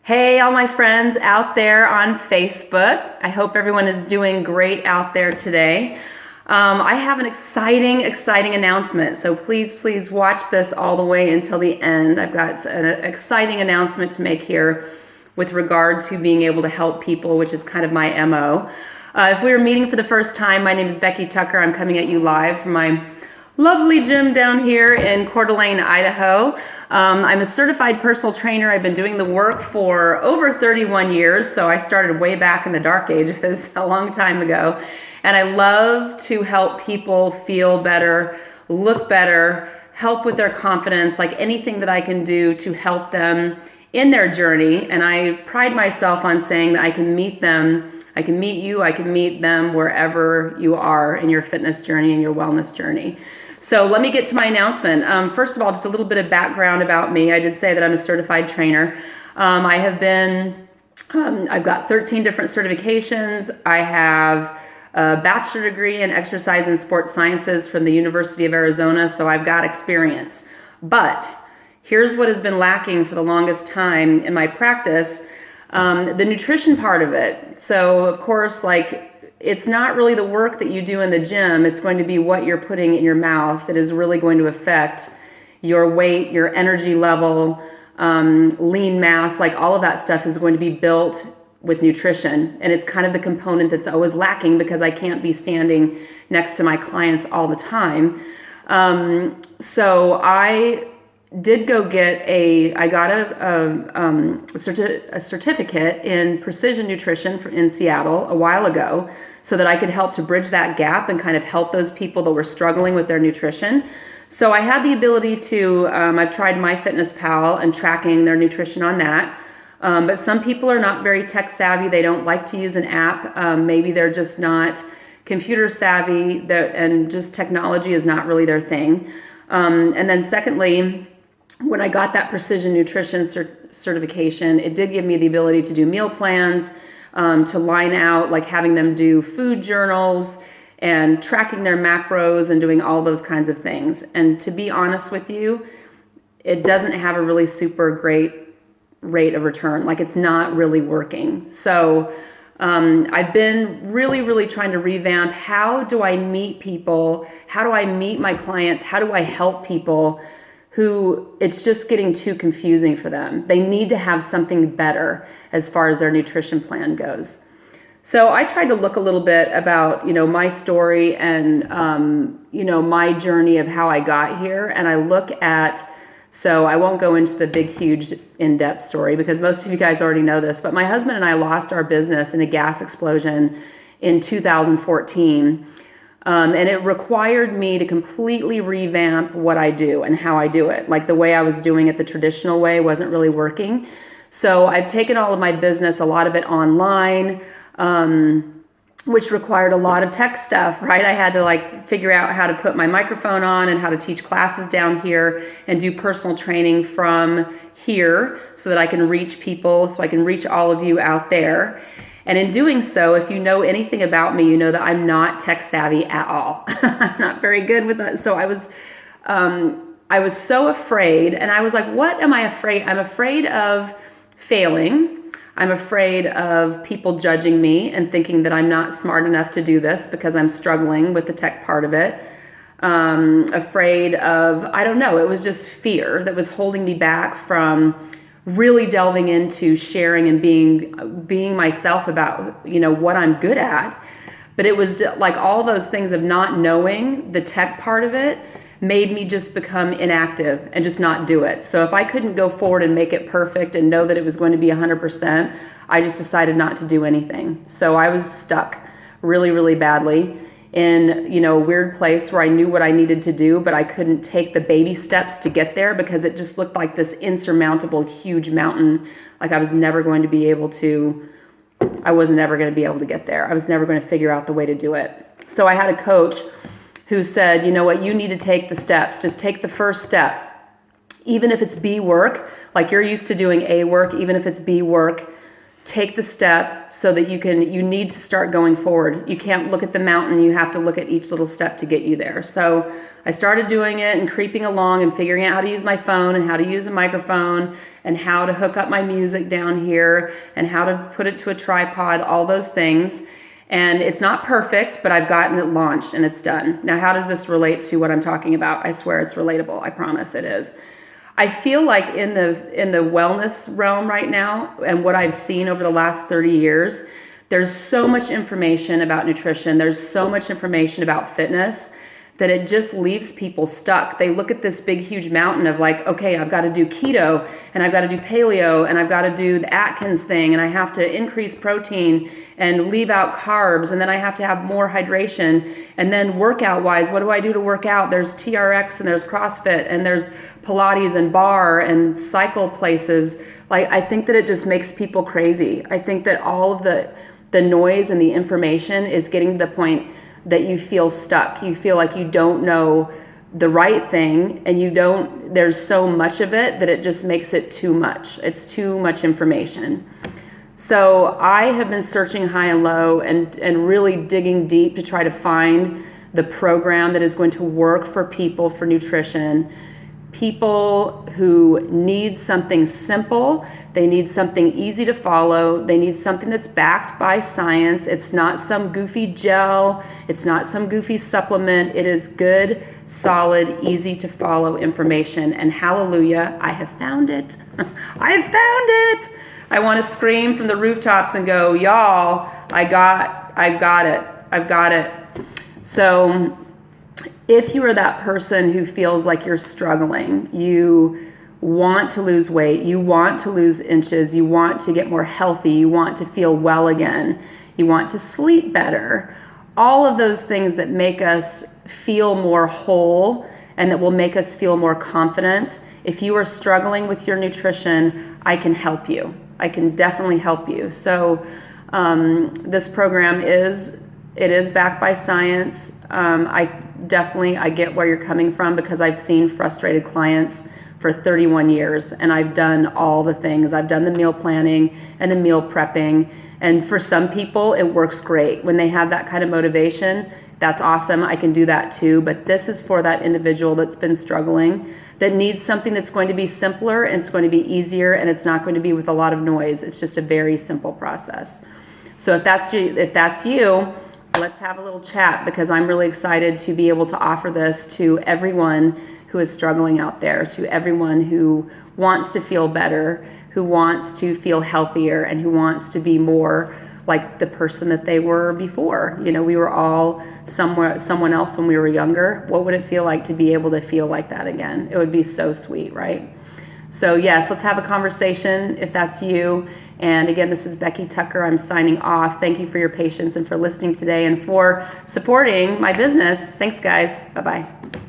Hey, all my friends out there on Facebook. I hope everyone is doing great out there today. I have an exciting announcement. So please watch this all the way until the end. I've got an exciting announcement to make here with regard to being able to help people, which is kind of my MO. If we were meeting for the first time, my name is Becky Tucker. I'm coming at you live from my lovely gym down here in Coeur d'Alene, Idaho. I'm a certified personal trainer. I've been doing the work for over 31 years, so I started way back in the dark ages, a long time ago. And I love to help people feel better, look better, help with their confidence, like anything that I can do to help them in their journey. And I pride myself on saying that I can meet them, I can meet you, I can meet them wherever you are in your fitness journey and your wellness journey. So let me get to my announcement. First of all, just a little bit of background about me. I did say that I'm a certified trainer. I've got 13 different certifications. I have a bachelor degree in exercise and sports sciences from the University of Arizona, so I've got experience. But here's what has been lacking for the longest time in my practice, the nutrition part of it. So of course, it's not really the work that you do in the gym. It's going to be what you're putting in your mouth that is really going to affect your weight, your energy level, lean mass, like all of that stuff is going to be built with nutrition. And it's kind of the component that's always lacking because I can't be standing next to my clients all the time. So I did go get I got a certificate in precision nutrition in Seattle a while ago so that I could help to bridge that gap and kind of help those people that were struggling with their nutrition. So I had the ability to, I've tried MyFitnessPal and tracking their nutrition on that. But some people are not very tech savvy. They don't like to use an app. Maybe they're just not computer savvy and just technology is not really their thing. And then secondly, when I got that precision nutrition certification, it did give me the ability to do meal plans, to line out, like having them do food journals and tracking their macros and doing all those kinds of things. And to be honest with you, it doesn't have a really super great rate of return. Like it's not really working. So I've been really trying to revamp. How do I meet people? How do I meet my clients? How do I help people who it's just getting too confusing for them? They need to have something better as far as their nutrition plan goes. So I tried to look a little bit about, my story and, my journey of how I got here. And I look at, so I won't go into the big, huge, in-depth story because most of you guys already know this, but my husband and I lost our business in a gas explosion in 2014. And it required me to completely revamp what I do and how I do it. Like the way I was doing it the traditional way wasn't really working. So I've taken all of my business, a lot of it online, which required a lot of tech stuff, right? I had to figure out how to put my microphone on and how to teach classes down here and do personal training from here so that I can reach people, so I can reach all of you out there. And in doing so, if you know anything about me, you know that I'm not tech savvy at all. I'm not very good with that. So I was so afraid, and I was like, what am I afraid? I'm afraid of failing. I'm afraid of people judging me and thinking that I'm not smart enough to do this because I'm struggling with the tech part of it. Afraid of, I don't know, it was just fear that was holding me back from really delving into sharing and being myself about, what I'm good at. But it was like all those things of not knowing the tech part of it made me just become inactive and just not do it. So if I couldn't go forward and make it perfect and know that it was going to be 100%, I just decided not to do anything. So I was stuck really badly in, a weird place where I knew what I needed to do, but I couldn't take the baby steps to get there because it just looked like this insurmountable, huge mountain. Like I was never going to be able to get there. I was never going to figure out the way to do it. So I had a coach who said, you know what, you need to take the steps. Just take the first step. Even if it's B work, like you're used to doing A work, even if it's B work, take the step so that you need to start going forward. You can't look at the mountain, you have to look at each little step to get you there. So I started doing it and creeping along and figuring out how to use my phone and how to use a microphone and how to hook up my music down here and how to put it to a tripod, all those things. And it's not perfect, but I've gotten it launched and it's done. Now, how does this relate to what I'm talking about? I swear it's relatable. I promise it is. I feel like in the wellness realm right now, and what I've seen over the last 30 years, there's so much information about nutrition. There's so much information about fitness that it just leaves people stuck. They look at this big, huge mountain of like, okay, I've got to do keto and I've got to do paleo and I've got to do the Atkins thing and I have to increase protein and leave out carbs and then I have to have more hydration. And then workout wise, what do I do to work out? There's TRX and there's CrossFit and there's Pilates and bar and cycle places. Like, I think that it just makes people crazy. I think that all of the noise and the information is getting to the point that you feel stuck. You feel like you don't know the right thing and there's so much of it that it just makes it too much. It's too much information. So I have been searching high and low and really digging deep to try to find the program that is going to work for people for nutrition. People who need something simple, they need something easy to follow, they need something that's backed by science. It's not some goofy gel, it's not some goofy supplement. It is good, solid, easy to follow information. And hallelujah, I have found it. I have found it. I want to scream from the rooftops and go, y'all, I've got it. So if you are that person who feels like you're struggling, you want to lose weight, you want to lose inches, you want to get more healthy, you want to feel well again, you want to sleep better, all of those things that make us feel more whole and that will make us feel more confident. If you are struggling with your nutrition, I can help you. I can definitely help you. So this program is backed by science. I get where you're coming from because I've seen frustrated clients for 31 years and I've done all the things. I've done the meal planning and the meal prepping. And for some people, it works great. When they have that kind of motivation, that's awesome. I can do that too. But this is for that individual that's been struggling, that needs something that's going to be simpler and it's going to be easier and it's not going to be with a lot of noise. It's just a very simple process. So if that's you, let's have a little chat because I'm really excited to be able to offer this to everyone who is struggling out there, to everyone who wants to feel better, who wants to feel healthier, and who wants to be more like the person that they were before. You know, we were all someone else when we were younger. What would it feel like to be able to feel like that again? It would be so sweet, right? So yes, let's have a conversation if that's you. And again, this is Becky Tucker. I'm signing off. Thank you for your patience and for listening today and for supporting my business. Thanks, guys. Bye-bye.